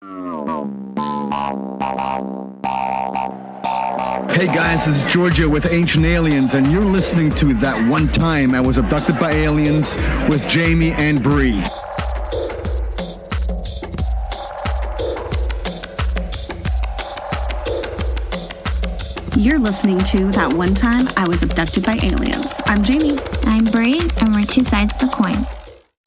Hey guys, this is Georgia with Ancient Aliens, and you're listening to That One Time I Was Abducted by Aliens with Jaimie and Bri. You're listening to That One Time I Was Abducted by Aliens. I'm Jaimie. I'm Bri, and we're two sides of the coin.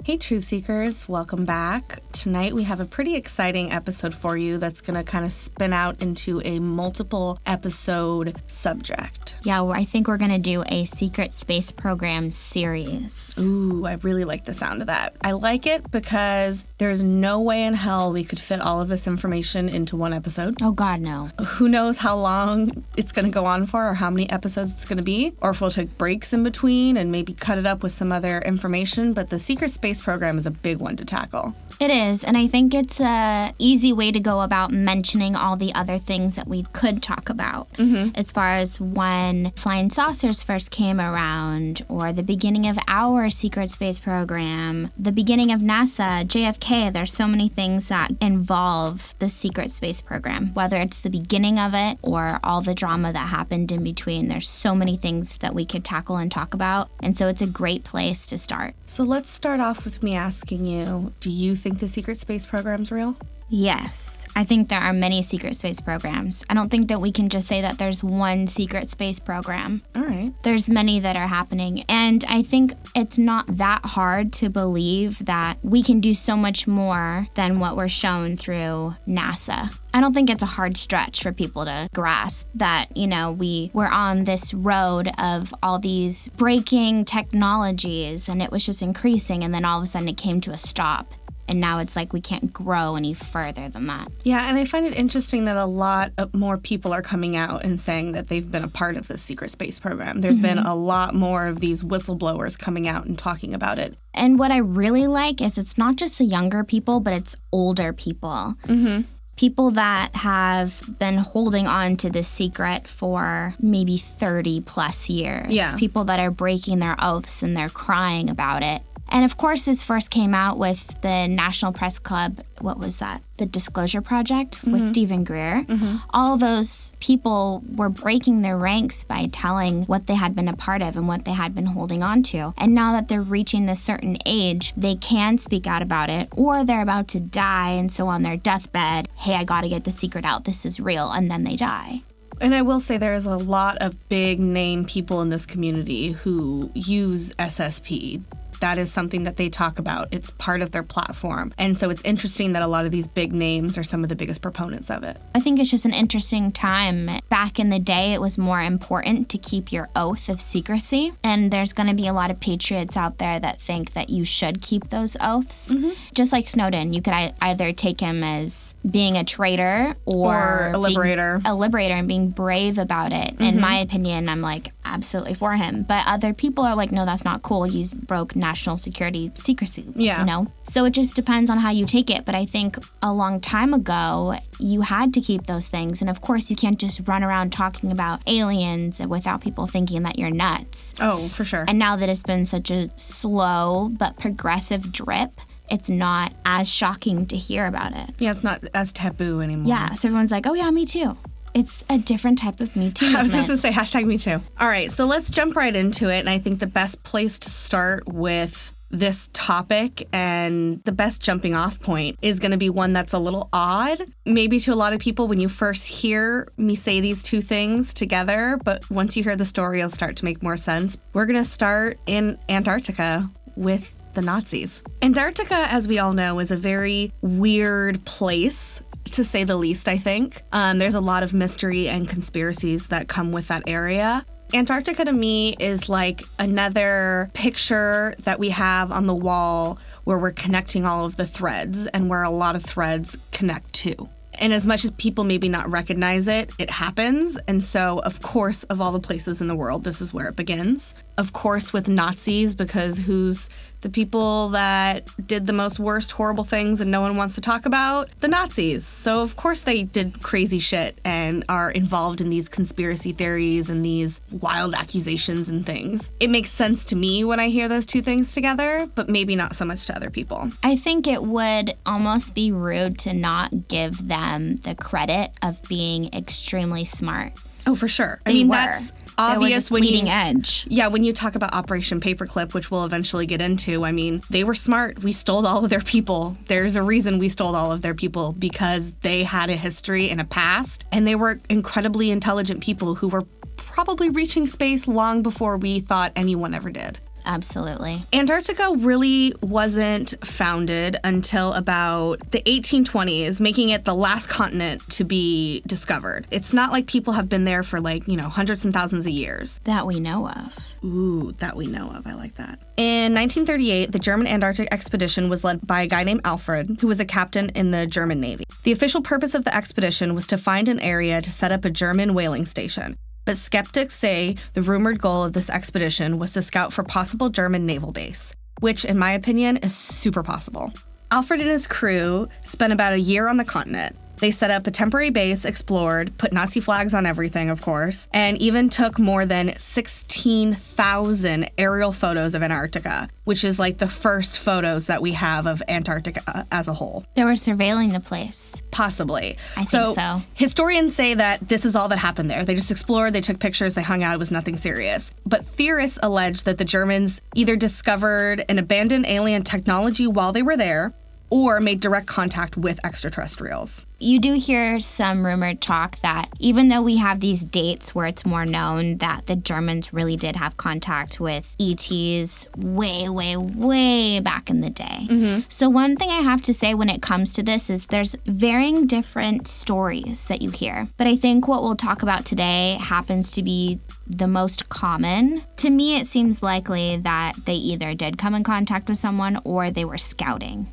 Hey, Truth Seekers, welcome back. Tonight we have a pretty exciting episode for you that's going to kind of spin out into a multiple episode subject. Yeah, I think we're going to do a secret space program series. Ooh, I really like the sound of that. I like it because there's no way in hell we could fit all of this information into one episode. Oh, God, no. Who knows how long it's going to go on for or how many episodes it's going to be, or if we'll take breaks in between and maybe cut it up with some other information, but the secret space program is a big one to tackle. It is, and I think it's a easy way to go about mentioning all the other things that we could talk about. As far as when flying saucers first came around, or the beginning of our secret space program, the beginning of NASA, JFK, there's so many things that involve the secret space program. Whether it's the beginning of it or all the drama that happened in between, there's so many things that we could tackle and talk about, and so it's a great place to start. So let's start off with me asking you, do you think the secret space program's real? Yes, I think there are many secret space programs. I don't think that we can just say that there's one secret space program. All right. There's many that are happening, and I think it's not that hard to believe that we can do so much more than what we're shown through NASA. I don't think it's a hard stretch for people to grasp that, we're on this road of all these breaking technologies, and it was just increasing, and then all of a sudden it came to a stop. And now it's like we can't grow any further than that. Yeah, and I find it interesting that a lot of more people are coming out and saying that they've been a part of this secret space program. There's been a lot more of these whistleblowers coming out and talking about it. And what I really like is it's not just the younger people, but it's older people. People that have been holding on to this secret for maybe 30 plus years. Yeah. People that are breaking their oaths and they're crying about it. And of course, this first came out with the National Press Club, what was that? The Disclosure Project with Stephen Greer. All those people were breaking their ranks by telling what they had been a part of and what they had been holding on to. And now that they're reaching this certain age, they can speak out about it, or they're about to die, and so on their deathbed, hey, I gotta get the secret out, this is real, and then they die. And I will say there is a lot of big name people in this community who use SSP. That is something that they talk about. It's part of their platform. And so it's interesting that a lot of these big names are some of the biggest proponents of it. I think it's just an interesting time. Back in the day, it was more important to keep your oath of secrecy. And there's going to be a lot of patriots out there that think that you should keep those oaths. Just like Snowden, you could either take him as being a traitor or a liberator. A liberator and being brave about it. In my opinion, I'm like absolutely for him. But other people are like, no, that's not cool. He's broke national security secrecy, So it just depends on how you take it. But I think a long time ago, you had to keep those things. And of course, you can't just run around talking about aliens without people thinking that you're nuts. Oh, for sure. And now that it's been such a slow but progressive drip, it's not as shocking to hear about it. Yeah, it's not as taboo anymore. Yeah, so everyone's like, oh yeah, me too. It's a different type of Me Too movement. I was just going to say, hashtag Me Too. All right, so let's jump right into it. And I think the best place to start with this topic and the best jumping off point is going to be one that's a little odd, maybe to a lot of people when you first hear me say these two things together. But once you hear the story, it'll start to make more sense. We're going to start in Antarctica with the Nazis. Antarctica, as we all know, is a very weird place, to say the least, I think. There's a lot of mystery and conspiracies that come with that area. Antarctica to me is like another picture that we have on the wall where we're connecting all of the threads and where a lot of threads connect to. And as much as people maybe not recognize it, it happens. And so, of course, of all the places in the world, this is where it begins. of course, with Nazis, because who's the people that did the most worst horrible things and no one wants to talk about? The Nazis. So, of course, they did crazy shit and are involved in these conspiracy theories and these wild accusations and things. It makes sense to me when I hear those two things together, but maybe not so much to other people. I think it would almost be rude to not give them the credit of being extremely smart. Oh, for sure. That's obvious when leading edge. Yeah, when you talk about Operation Paperclip, which we'll eventually get into, they were smart. We stole all of their people. There's a reason we stole all of their people, because they had a history and a past, and they were incredibly intelligent people who were probably reaching space long before we thought anyone ever did. Absolutely. Antarctica really wasn't founded until about the 1820s, making it the last continent to be discovered. It's not like people have been there for hundreds and thousands of years. That we know of. Ooh, that we know of. I like that. In 1938, the German Antarctic expedition was led by a guy named Alfred, who was a captain in the German Navy. The official purpose of the expedition was to find an area to set up a German whaling station. But skeptics say the rumored goal of this expedition was to scout for possible German naval base, which, in my opinion, is super possible. Alfred and his crew spent about a year on the continent. They set up a temporary base, explored, put Nazi flags on everything, of course, and even took more than 16,000 aerial photos of Antarctica, which is like the first photos that we have of Antarctica as a whole. They were surveilling the place. Possibly. I think so. Historians say that this is all that happened there. They just explored, they took pictures, they hung out, it was nothing serious. But theorists allege that the Germans either discovered an abandoned alien technology while they were there, or made direct contact with extraterrestrials. You do hear some rumored talk that even though we have these dates where it's more known that the Germans really did have contact with ETs way, way, way back in the day. Mm-hmm. So one thing I have to say when it comes to this is there's varying different stories that you hear. But I think what we'll talk about today happens to be the most common. To me, it seems likely that they either did come in contact with someone or they were scouting.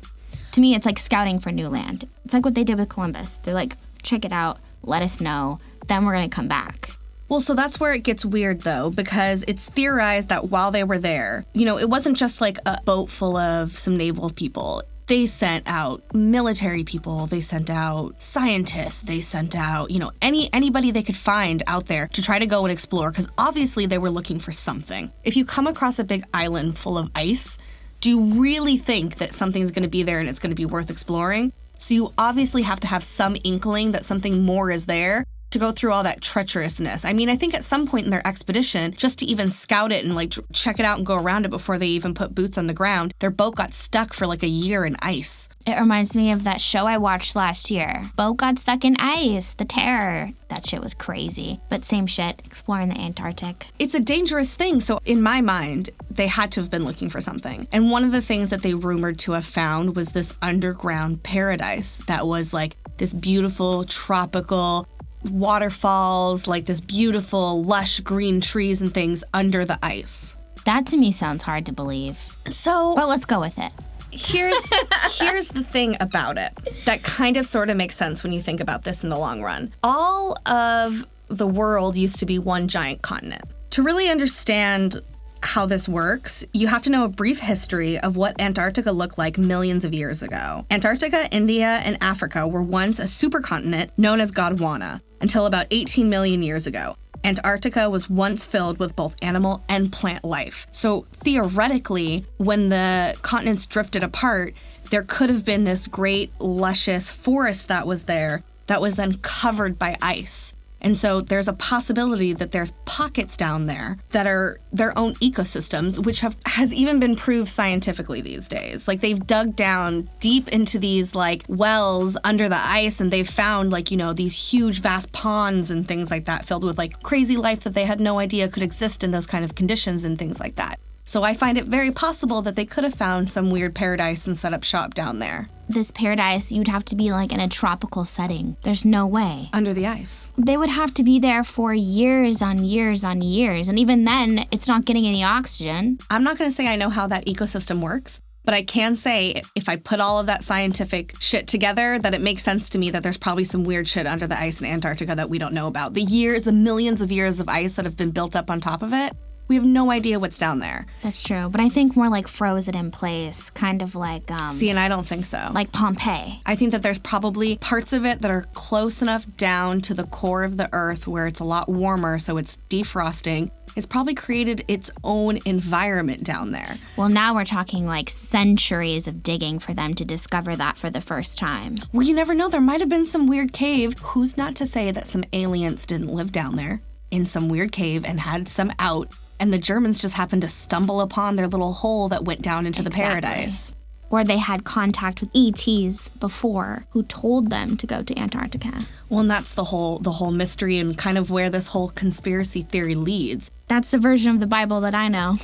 To me, it's like scouting for new land. It's like what they did with Columbus. They're like, check it out, let us know, then we're going to come back. Well, so that's where it gets weird, though, because it's theorized that while they were there, it wasn't just like a boat full of some naval people. They sent out military people, they sent out scientists, they sent out, anybody they could find out there to try to go and explore, because obviously they were looking for something. If you come across a big island full of ice, do you really think that something's going to be there and it's going to be worth exploring? So you obviously have to have some inkling that something more is there to go through all that treacherousness. I think at some point in their expedition, just to even scout it and check it out and go around it before they even put boots on the ground, their boat got stuck for a year in ice. It reminds me of that show I watched last year. Boat got stuck in ice, The Terror. That shit was crazy. But same shit, exploring the Antarctic. It's a dangerous thing. So in my mind, they had to have been looking for something. And one of the things that they rumored to have found was this underground paradise that was this beautiful tropical waterfalls, this beautiful lush green trees and things under the ice. That to me sounds hard to believe. But let's go with it. Here's the thing about it that kind of sort of makes sense when you think about this in the long run. All of the world used to be one giant continent. To really understand how this works, you have to know a brief history of what Antarctica looked like millions of years ago. Antarctica, India, and Africa were once a supercontinent known as Gondwana until about 18 million years ago. Antarctica was once filled with both animal and plant life. So theoretically, when the continents drifted apart, there could have been this great, luscious forest that was there that was then covered by ice. And so there's a possibility that there's pockets down there that are their own ecosystems, which has even been proved scientifically these days. They've dug down deep into these wells under the ice, and they've found these huge vast ponds and things like that filled with crazy life that they had no idea could exist in those kind of conditions and things like that. So I find it very possible that they could have found some weird paradise and set up shop down there. This paradise, you'd have to be in a tropical setting. There's no way. Under the ice. They would have to be there for years on years on years. And even then, it's not getting any oxygen. I'm not going to say I know how that ecosystem works, but I can say if I put all of that scientific shit together, that it makes sense to me that there's probably some weird shit under the ice in Antarctica that we don't know about. The millions of years of ice that have been built up on top of it. We have no idea what's down there. That's true. But I think more like frozen in place, kind of like... See, and I don't think so. Like Pompeii. I think that there's probably parts of it that are close enough down to the core of the Earth where it's a lot warmer, so it's defrosting. It's probably created its own environment down there. Well, now we're talking like centuries of digging for them to discover that for the first time. Well, you never know. There might have been some weird cave. Who's not to say that some aliens didn't live down there in some weird cave and had some out, and the Germans just happened to stumble upon their little hole that went down into the paradise. Or they had contact with ETs before who told them to go to Antarctica. Well, and that's the whole mystery and kind of where this whole conspiracy theory leads. That's the version of the Bible that I know.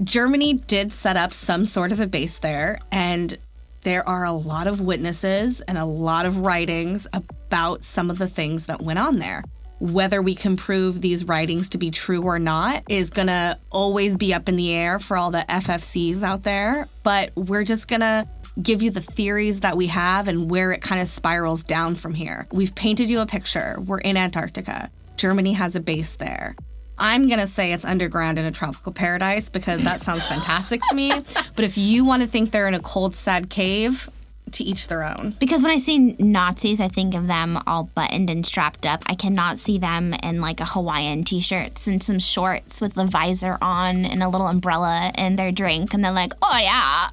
Germany did set up some sort of a base there, and there are a lot of witnesses and a lot of writings about some of the things that went on there. Whether we can prove these writings to be true or not is gonna always be up in the air for all the FFCs out there, but we're just gonna give you the theories that we have and where it kind of spirals down from here. We've painted you a picture. We're in Antarctica. Germany has a base there. I'm going to say it's underground in a tropical paradise because that sounds fantastic to me. But if you want to think they're in a cold, sad cave, to each their own. Because when I see Nazis, I think of them all buttoned and strapped up. I cannot see them in like a Hawaiian t-shirts and some shorts with the visor on and a little umbrella and their drink. And they're like, oh yeah.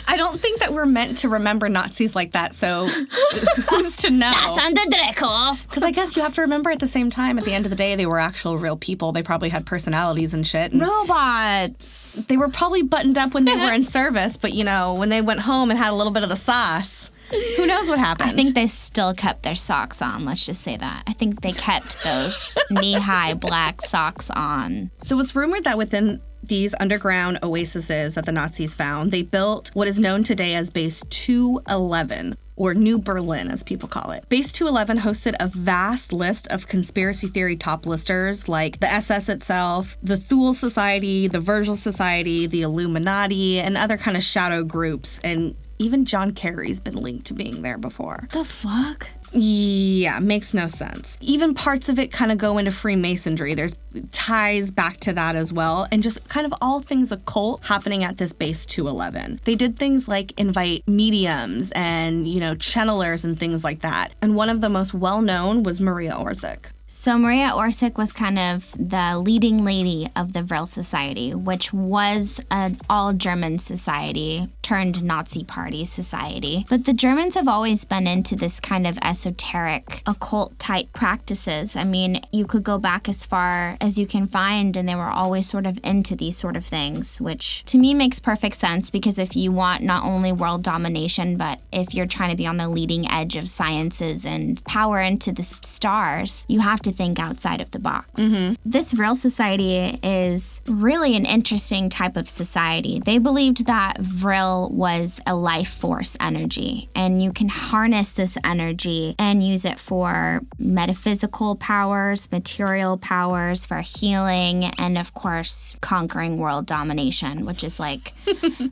I don't think that we're meant to remember Nazis like that, so who's to know? Das Andedreco. Because I guess you have to remember at the same time, at the end of the day, they were actual real people. They probably had personalities and shit. And robots. They were probably buttoned up when they were in service, but, you know, when they went home and had a little bit of the sauce, who knows what happened? I think they still kept their socks on, let's just say that. I think they kept those knee-high black socks on. So it's rumored that within these underground oases that the Nazis found, they built what is known today as Base 211, or New Berlin, as people call it. Base 211 hosted a vast list of conspiracy theory top listers, like the SS itself, the Thule Society, the Virgil Society, the Illuminati, and other kind of shadow groups, and even John Kerry's been linked to being there before. The fuck? Yeah, makes no sense. Even parts of it kind of go into Freemasonry. There's ties back to that as well. And just kind of all things occult happening at this Base 211. They did things like invite mediums and, you know, channelers and things like that. And one of the most well-known was Maria Orsic. So Maria Orsic was kind of the leading lady of the Vril Society, which was an all-German society turned Nazi party society. But the Germans have always been into this kind of esoteric, occult-type practices. I mean, you could go back as far as you can find, and they were always sort of into these sort of things, which to me makes perfect sense because if you want not only world domination, but if you're trying to be on the leading edge of sciences and power into the stars, you have to think outside of the box. Mm-hmm. This Vril Society is really an interesting type of society. They believed that Vril was a life force energy, and you can harness this energy and use it for metaphysical powers, material powers, for healing, and of course, conquering world domination, which is like,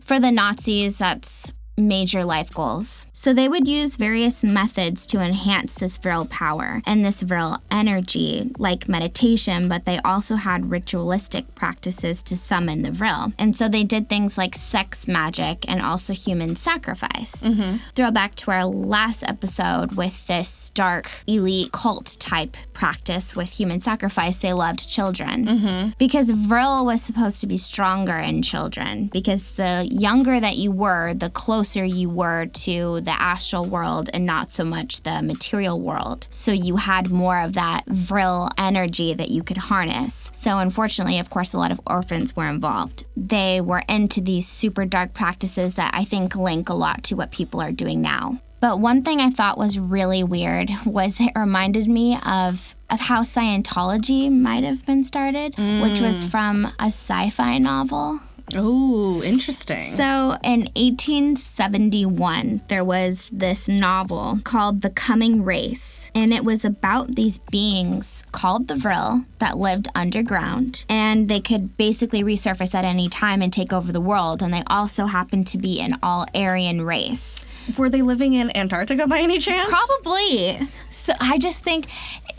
for the Nazis, that's major life goals. So they would use various methods to enhance this Vril power and this Vril energy, like meditation, but they also had ritualistic practices to summon the Vril. And so they did things like sex magic and also human sacrifice. Mm-hmm. Throw back to our last episode with this dark elite cult type practice with human sacrifice. They loved children. Mm-hmm. Because Vril was supposed to be stronger in children, because the younger that you were, the closer you were to the astral world and not so much the material world. So you had more of that Vril energy that you could harness. So unfortunately, of course, a lot of orphans were involved. They were into these super dark practices that I think link a lot to what people are doing now. But one thing I thought was really weird was it reminded me of how Scientology might have been started, which was from a sci-fi novel. Oh, interesting. So in 1871, there was this novel called The Coming Race, and it was about these beings called the Vril that lived underground, and they could basically resurface at any time and take over the world, and they also happened to be an all-Aryan race. Were they living in Antarctica by any chance? Probably. So I just think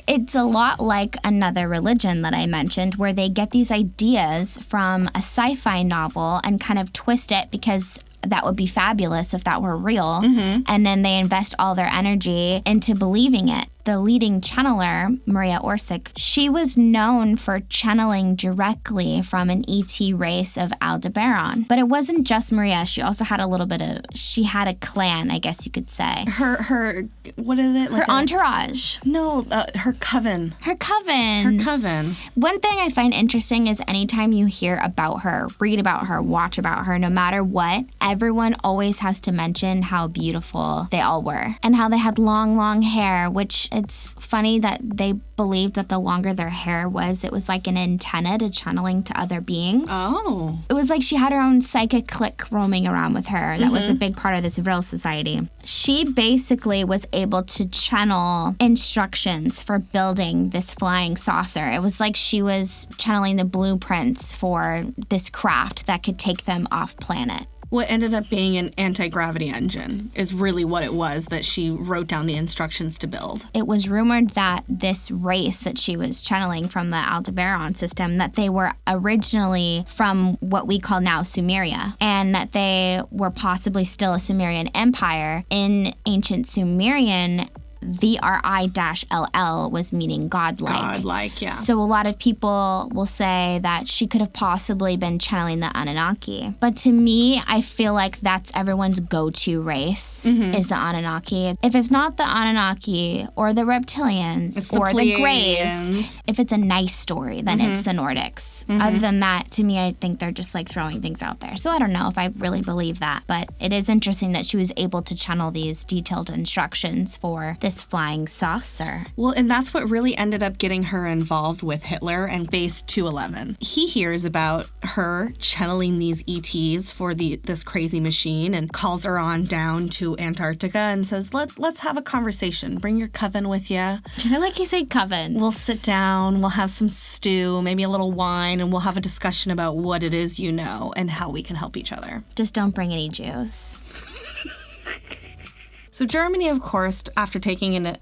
it's a lot like another religion that I mentioned, where they get these ideas from a sci-fi novel and kind of twist it because that would be fabulous if that were real. And then they invest all their energy into believing it. The leading channeler, Maria Orsic, she was known for channeling directly from an ET race of Aldebaran. But it wasn't just Maria. She also had she had a clan, I guess you could say. Her what is it? Her entourage. No, her coven. Her coven. Her coven. One thing I find interesting is anytime you hear about her, read about her, watch about her, no matter what, everyone always has to mention how beautiful they all were and how they had long, long hair, which it's funny that they believed that the longer their hair was, it was like an antenna to channeling to other beings. Oh. It was like she had her own psychic clique roaming around with her. That was a big part of this Vril society. She basically was able to channel instructions for building this flying saucer. It was like she was channeling the blueprints for this craft that could take them off planet. What ended up being an anti-gravity engine is really what it was that she wrote down the instructions to build. It was rumored that this race that she was channeling from the Aldebaran system, that they were originally from what we call now Sumeria, and that they were possibly still a Sumerian empire. In ancient Sumerian, VRI-LL was meaning godlike. Godlike, yeah. So a lot of people will say that she could have possibly been channeling the Anunnaki. But to me, I feel like that's everyone's go-to race, is the Anunnaki. If it's not the Anunnaki or the reptilians or the Greys, if it's a nice story, then it's the Nordics. Other than that, to me, I think they're just like throwing things out there. So I don't know if I really believe that. But it is interesting that she was able to channel these detailed instructions for this flying saucer. Well, and that's what really ended up getting her involved with Hitler and Base 211. He hears about her channeling these ETs for this crazy machine and calls her on down to Antarctica and says, let's have a conversation. Bring your coven with you. I like you say coven. We'll sit down, we'll have some stew, maybe a little wine, and we'll have a discussion about what it is you know and how we can help each other. Just don't bring any Jews. So Germany, of course, after taking an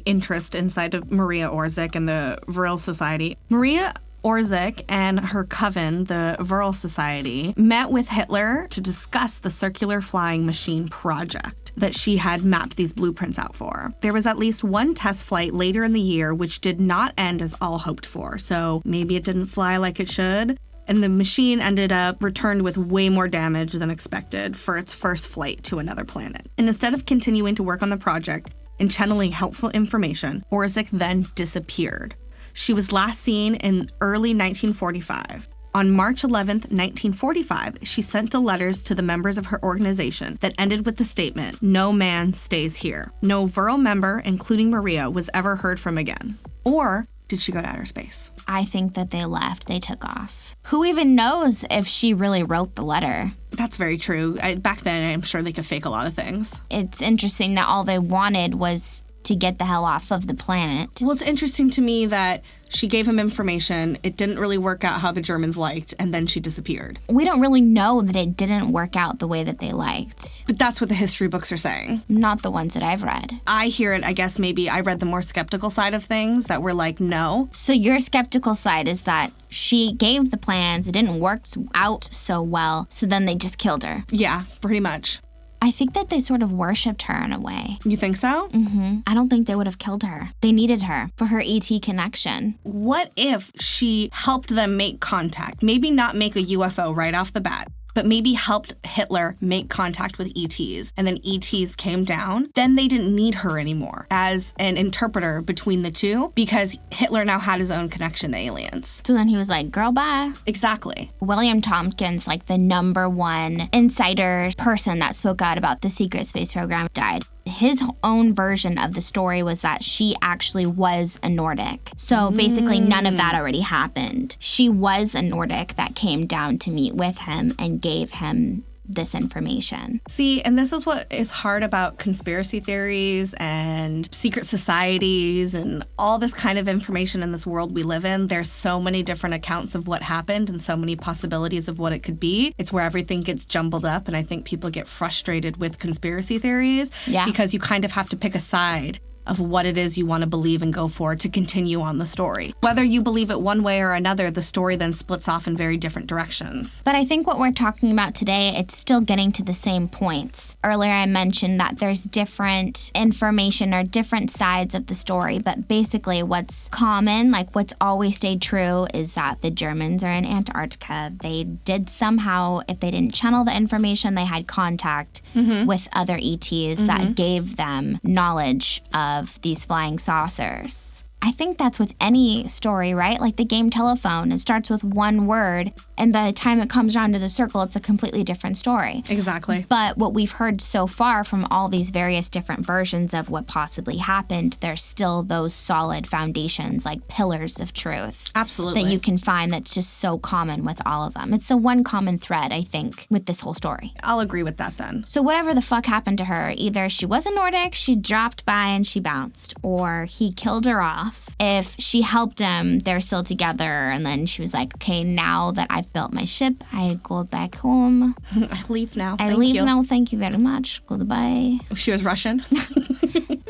interest inside of Maria Orsic and the Vril Society, Maria Orsic and her coven, the Vril Society, met with Hitler to discuss the circular flying machine project that she had mapped these blueprints out for. There was at least one test flight later in the year which did not end as all hoped for, so maybe it didn't fly like it should. And the machine ended up returned with way more damage than expected for its first flight to another planet. And instead of continuing to work on the project and channeling helpful information, Orsic then disappeared. She was last seen in early 1945. On March 11th, 1945, she sent letters to the members of her organization that ended with the statement, "No man stays here." No Vril member, including Maria, was ever heard from again. Or did she go to outer space? I think that they left. They took off. Who even knows if she really wrote the letter? That's very true. Back then, I'm sure they could fake a lot of things. It's interesting that all they wanted was to get the hell off of the planet. Well, it's interesting to me that she gave him information, it didn't really work out how the Germans liked, and then she disappeared. We don't really know that it didn't work out the way that they liked. But that's what the history books are saying. Not the ones that I've read. I hear it, I guess maybe I read the more skeptical side of things that were like, no. So your skeptical side is that she gave the plans, it didn't work out so well, so then they just killed her. Yeah, pretty much. I think that they sort of worshipped her in a way. You think so? Mm-hmm. I don't think they would have killed her. They needed her for her ET connection. What if she helped them make contact? Maybe not make a UFO right off the bat, but maybe helped Hitler make contact with ETs, and then ETs came down. Then they didn't need her anymore as an interpreter between the two because Hitler now had his own connection to aliens. So then he was like, girl, bye. Exactly. William Tompkins, like the #1 insider person that spoke out about the secret space program, died. His own version of the story was that she actually was a Nordic. So basically none of that already happened. She was a Nordic that came down to meet with him and gave him this information. See, and this is what is hard about conspiracy theories and secret societies and all this kind of information in this world we live in. There's so many different accounts of what happened and so many possibilities of what it could be. It's where everything gets jumbled up, and I think people get frustrated with conspiracy theories because you kind of have to pick a side of what it is you want to believe and go for to continue on the story. Whether you believe it one way or another, the story then splits off in very different directions. But I think what we're talking about today, it's still getting to the same points. Earlier I mentioned that there's different information or different sides of the story, but basically what's common, like what's always stayed true, is that the Germans are in Antarctica. They did somehow, if they didn't channel the information, they had contact with other ETs that gave them knowledge of these flying saucers. I think that's with any story, right? Like the game Telephone, it starts with one word, and by the time it comes around to the circle, it's a completely different story. Exactly. But what we've heard so far from all these various different versions of what possibly happened, there's still those solid foundations, like pillars of truth. Absolutely. That you can find that's just so common with all of them. It's the one common thread, I think, with this whole story. I'll agree with that then. So whatever the fuck happened to her, either she was a Nordic, she dropped by and she bounced, or he killed her off. If she helped him, they're still together, and then she was like, okay, now that I've built my ship, I go back home. I leave now. I leave now. Thank you very much. Goodbye. She was Russian.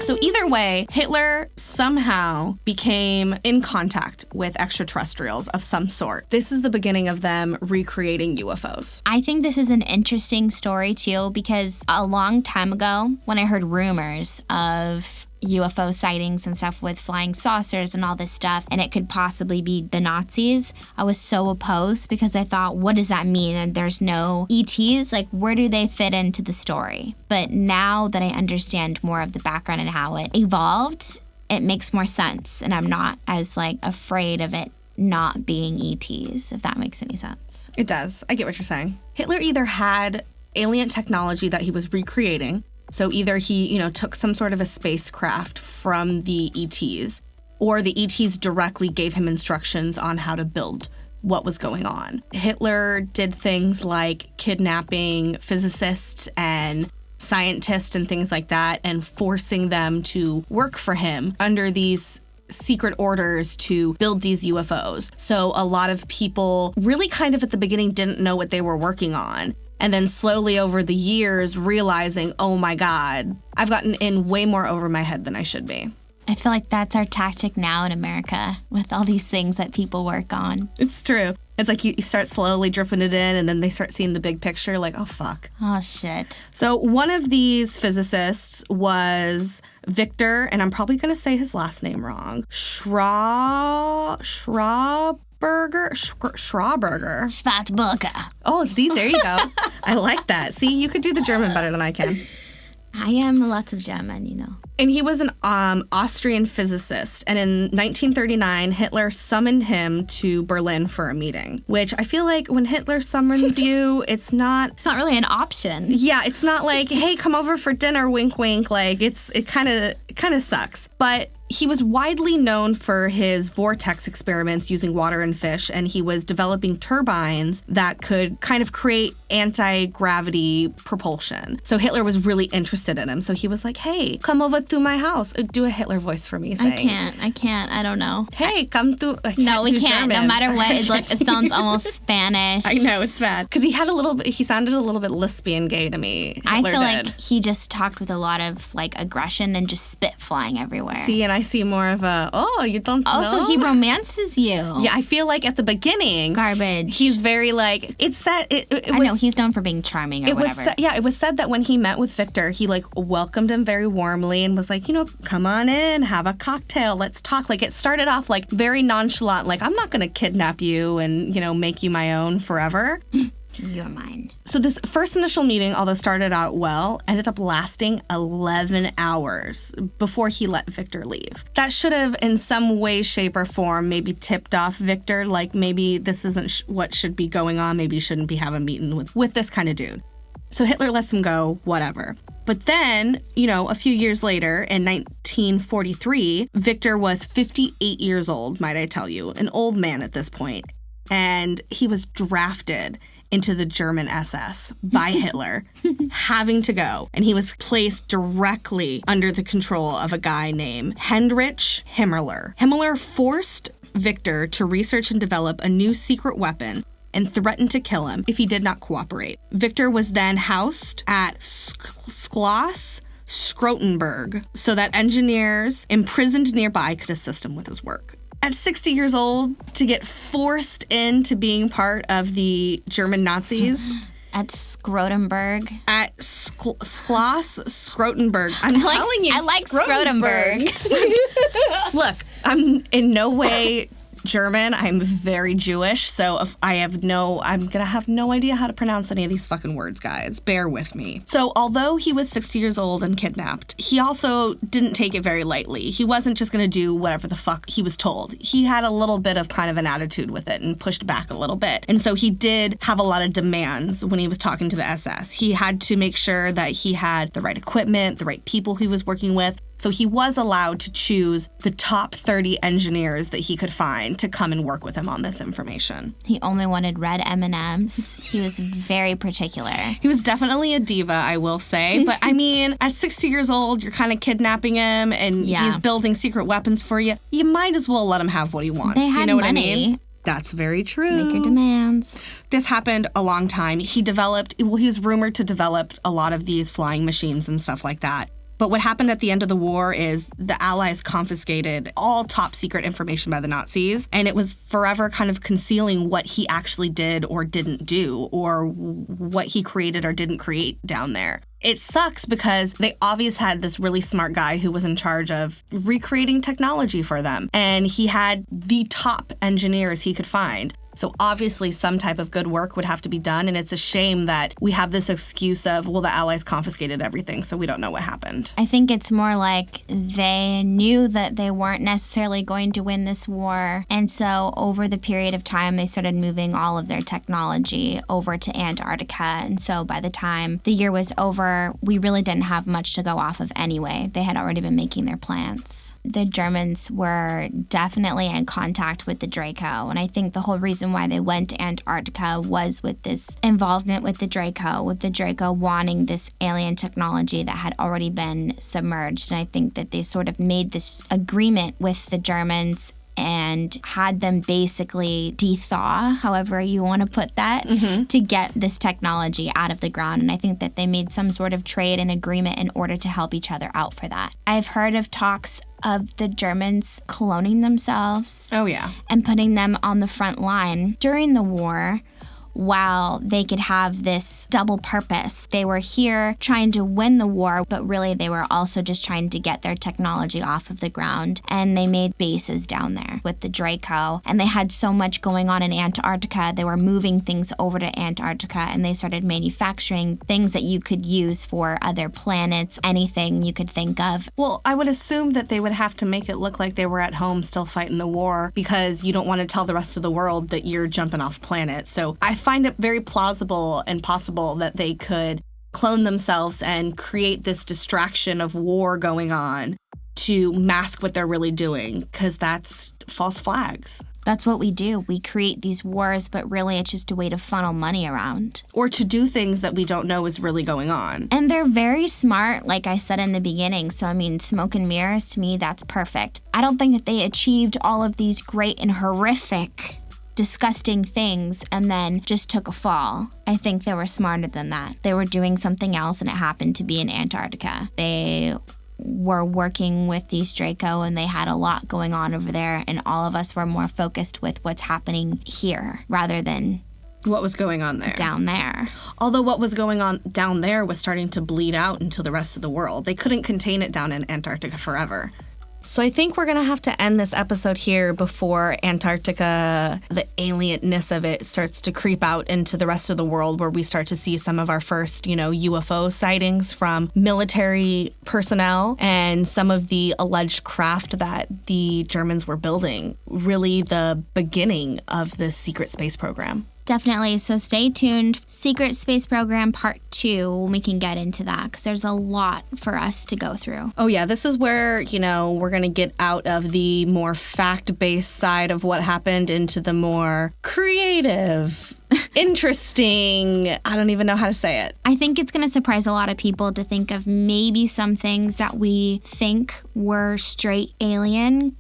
So either way, Hitler somehow became in contact with extraterrestrials of some sort. This is the beginning of them recreating UFOs. I think this is an interesting story, too, because a long time ago, when I heard rumors of UFO sightings and stuff with flying saucers and all this stuff, and it could possibly be the Nazis, I was so opposed because I thought, what does that mean? And there's no ETs? Like, where do they fit into the story? But now that I understand more of the background and how it evolved, it makes more sense, and I'm not as, like, afraid of it not being ETs, if that makes any sense. It does. I get what you're saying. Hitler either had alien technology that he was recreating, so either he, took some sort of a spacecraft from the ETs, or the ETs directly gave him instructions on how to build what was going on. Hitler did things like kidnapping physicists and scientists and things like that, and forcing them to work for him under these secret orders to build these UFOs. So a lot of people really kind of at the beginning didn't know what they were working on. And then slowly over the years realizing, oh my God, I've gotten in way more over my head than I should be. I feel like that's our tactic now in America with all these things that people work on. It's true. It's like you start slowly dripping it in, and then they start seeing the big picture, like, oh, fuck. Oh, shit. So one of these physicists was Victor, and I'm probably going to say his last name wrong, Schraberger. Oh, there you go. I like that. See, you could do the German better than I can. I am a lot of German, And he was an Austrian physicist. And in 1939, Hitler summoned him to Berlin for a meeting, which I feel like when Hitler summons you, it's not really an option. Yeah, it's not like, hey, come over for dinner, wink, wink. Like, it kind of sucks. But he was widely known for his vortex experiments using water and fish, and he was developing turbines that could kind of create anti-gravity propulsion. So Hitler was really interested in him. So he was like, hey, come over to my house. Do a Hitler voice for me. Saying, I can't. I don't know. Hey, come to... No, we can't. German. No matter what, it sounds almost Spanish. I know, it's bad. Because he sounded a little bit lispy gay to me. Hitler I feel like he just talked with a lot of, aggression and just spit flying everywhere. See, and I see more of a, you don't know? Also, he romances you. Yeah, I feel like at the beginning... Garbage. He's very, it's said... I know, he's known for being charming or whatever. It was said that when he met with Victor, he, welcomed him very warmly and was like, come on in, have a cocktail, let's talk. It started off, very nonchalant, I'm not going to kidnap you and, make you my own forever. You're mine. So this first initial meeting, although started out well, ended up lasting 11 hours before he let Victor leave. That should have, in some way, shape, or form, maybe tipped off Victor, maybe this isn't what should be going on, maybe you shouldn't be having a meeting with this kind of dude. So Hitler lets him go, whatever. But then, a few years later, in 1943, Victor was 58 years old, might I tell you, an old man at this point. And he was drafted into the German SS by Hitler, having to go. And he was placed directly under the control of a guy named Heinrich Himmler. Himmler forced Victor to research and develop a new secret weapon and threatened to kill him if he did not cooperate. Victor was then housed at Schloss Scrotenberg so that engineers imprisoned nearby could assist him with his work. At 60 years old, to get forced into being part of the German Nazis. At Scrotenberg. At Schloss Scrotenberg. I'm telling you, I like Scrotenberg. Look, I'm in no way German. I'm very Jewish, so if I'm gonna have no idea how to pronounce any of these fucking words, guys. Bear with me. So although he was 60 years old and kidnapped, he also didn't take it very lightly. He wasn't just gonna do whatever the fuck he was told. He had a little bit of kind of an attitude with it and pushed back a little bit. And so he did have a lot of demands when he was talking to the SS. He had to make sure that he had the right equipment, the right people he was working with. So he was allowed to choose the top 30 engineers that he could find to come and work with him on this information. He only wanted red M&Ms. He was very particular. He was definitely a diva, I will say. But I mean, at 60 years old, you're kind of kidnapping him and he's building secret weapens for you. You might as well let him have what he wants. They had you know money. What I mean? That's very true. Make your demands. This happened a long time. He was rumored to develop a lot of these flying machines and stuff like that. But what happened at the end of the war is the Allies confiscated all top secret information by the Nazis, and it was forever kind of concealing what he actually did or didn't do, or what he created or didn't create down there. It sucks because they obviously had this really smart guy who was in charge of recreating technology for them, and he had the top engineers he could find. So obviously some type of good work would have to be done, and it's a shame that we have this excuse of, well, the Allies confiscated everything, so we don't know what happened. I think it's more like they knew that they weren't necessarily going to win this war, and so over the period of time, they started moving all of their technology over to Antarctica, and so by the time the year was over, we really didn't have much to go off of anyway. They had already been making their plans. The Germans were definitely in contact with the Draco, and I think the whole reason why they went to Antarctica was with this involvement with the Draco wanting this alien technology that had already been submerged. And I think that they sort of made this agreement with the Germans and had them basically de-thaw, however you want to put that, to get this technology out of the ground. And I think that they made some sort of trade and agreement in order to help each other out for that. I've heard of talks of the Germans cloning themselves. Oh, yeah. And putting them on the front line during the war, while they could have this double purpose. They were here trying to win the war, but really they were also just trying to get their technology off of the ground. And they made bases down there with the Draco. And they had so much going on in Antarctica, they were moving things over to Antarctica, and they started manufacturing things that you could use for other planets, anything you could think of. Well, I would assume that they would have to make it look like they were at home still fighting the war, because you don't want to tell the rest of the world that you're jumping off planet. So I find it very plausible and possible that they could clone themselves and create this distraction of war going on to mask what they're really doing, because that's false flags. That's what we do. We create these wars, but really it's just a way to funnel money around. Or to do things that we don't know is really going on. And they're very smart, like I said in the beginning. So, I mean, smoke and mirrors, to me, that's perfect. I don't think that they achieved all of these great and horrific, disgusting things and then just took a fall. I think they were smarter than that. They were doing something else, and it happened to be in Antarctica. They were working with these Draco, and they had a lot going on over there, and all of us were more focused with what's happening here rather than what was going on there. Down there. Although what was going on down there was starting to bleed out into the rest of the world. They couldn't contain it down in Antarctica forever. So I think we're going to have to end this episode here before Antarctica, the alienness of it, starts to creep out into the rest of the world, where we start to see some of our first, UFO sightings from military personnel and some of the alleged craft that the Germans were building. Really the beginning of the secret space program. Definitely. So stay tuned. Secret Space Program Part 2, we can get into that because there's a lot for us to go through. Oh, yeah. This is where, we're going to get out of the more fact-based side of what happened into the more creative interesting. I don't even know how to say it. I think it's going to surprise a lot of people to think of maybe some things that we think were straight alien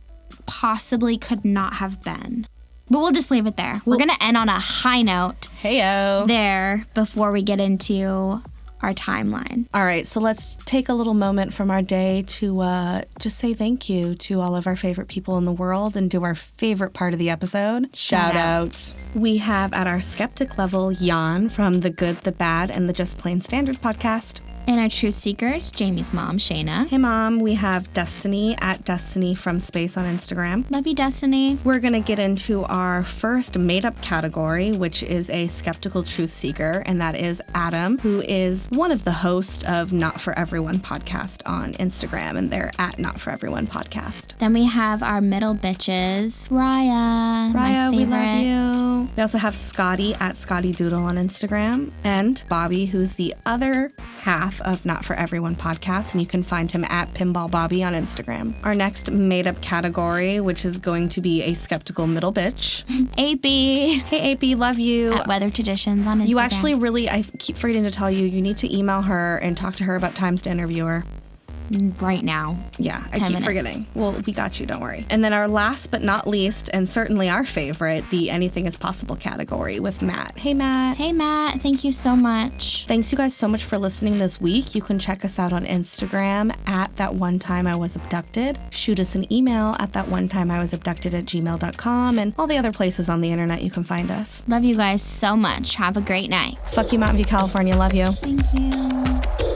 possibly could not have been. But we'll just leave it there. We're going to end on a high note there before we get into our timeline. All right, so let's take a little moment from our day to just say thank you to all of our favorite people in the world and do our favorite part of the episode, shout-outs. We have at our skeptic level, Jan from The Good, The Bad, and the Just Plain Standard podcast. And our truth seekers, Jamie's mom, Shayna. Hey, Mom. We have Destiny at Destiny from Space on Instagram. Love you, Destiny. We're going to get into our first made-up category, which is a skeptical truth seeker, and that is Adam, who is one of the hosts of Not For Everyone podcast on Instagram, and they're at Not For Everyone podcast. Then we have our middle bitches, Raya, my favorite. We love you. We also have Scotty at Scotty Doodle on Instagram, and Bobby, who's the other half of Not For Everyone podcast, and you can find him at Pinball Bobby on Instagram. Our next made-up category, which is going to be a skeptical middle bitch. AP. Hey, AP, love you. At Weather Traditions on Instagram. You actually really, I keep forgetting to tell you, you need to email her and talk to her about times to interview her. Right now. Yeah, I keep forgetting. Well, we got you, don't worry. And then our last but not least, and certainly our favorite, the Anything is Possible category with Matt. Hey, Matt. Hey, Matt. Thank you so much. Thanks you guys so much for listening this week. You can check us out on Instagram at ThatOneTimeIWasAbducted. Shoot us an email at ThatOneTimeIWasAbducted@gmail.com and all the other places on the internet you can find us. Love you guys so much. Have a great night. Fuck you, Mountain View, California. Love you. Thank you.